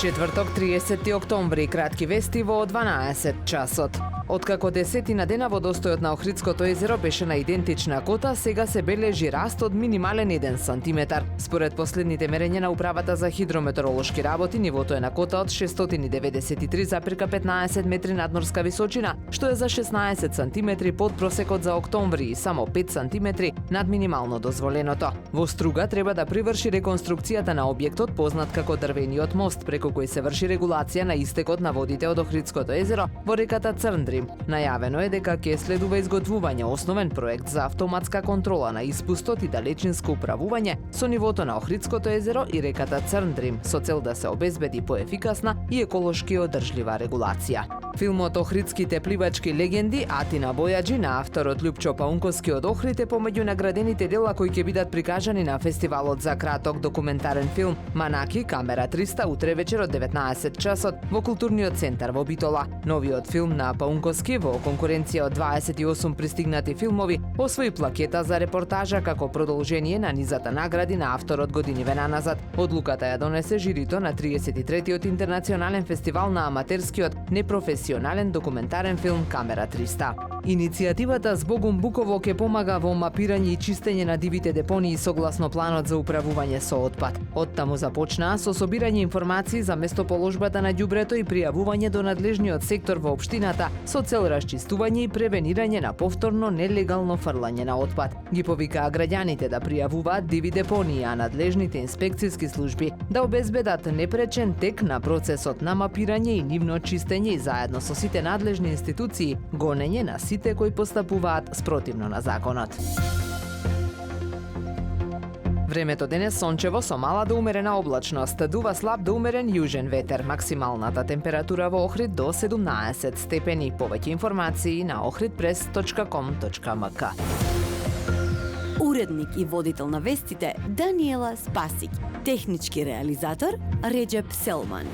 Четврток, 30 октомври, кратки вести во 12 часот. Откако десетина дена водостојот на Охридското езеро беше на идентична кота, сега се бележи раст од минимален 1 сантиметар. Според последните мерења на Управата за хидрометеоролошки работи, нивото е на кота од 693,15 метри надморска височина, што е за 16 сантиметри под просекот за октомври и само 5 сантиметри над минимално дозволеното. Во Струга треба да приврши реконструкцијата на објектот познат како дрвениот мост, преку кој се врши регулација на истекот на водите од Охридското езеро во реката Црндрим. Најавено е дека ќе следува изготвување основен проект за автоматска контрола на испустот и далечинско управување со нивото на Охридското езеро и реката Црндрим со цел да се обезбеди поефикасна и еколошки одржлива регулација. Филмот Охридските пливачки легенди Атина Бојаджи на авторот Љупчо Паунковски од Охрид е помеѓу наградените дела кои ќе бидат прикажани на фестивалот за краток документарен филм Манаки Камера 300 утре вечер од 19 часот во културниот центар во Битола. Новиот филм на Паунковски во конкуренција од 28 пристигнати филмови освои плакета за репортажа како продолжение на низата награди на авторот години венаназад. Одлуката ја донесе жирито на 33-тиот интернационален фестивал на аматерскиот непрофесионален документарен филм Камера 300. Иницијативата Збогум Буково ќе помага во мапирање и чистење на дивите депонии согласно планот за управување со отпад. Оттаму започнаа со собирање информации за местоположбата на ѓубрето и пријавување до надлежниот сектор во општината со цел расчистување и превенирање на повторно нелегално фрлање на отпад. Ги повикаа граѓаните да пријавуваат диви депонии, а надлежните инспекциски служби да обезбедат непречен тек на процесот на мапирање и нивно чистење и заедно со сите надлежни институции гонење на сите кои постапуваат спротивно на законот. Времето денес сончево со мала до умерена облачност, дува слаб до умерен јужен ветер, максималната температура во Охрид до 17 степени. Повеќе информации на ohridpress.com.mk. Уредник и водител на вестите Даниела Спасик, технички реализатор Реџеп Селман.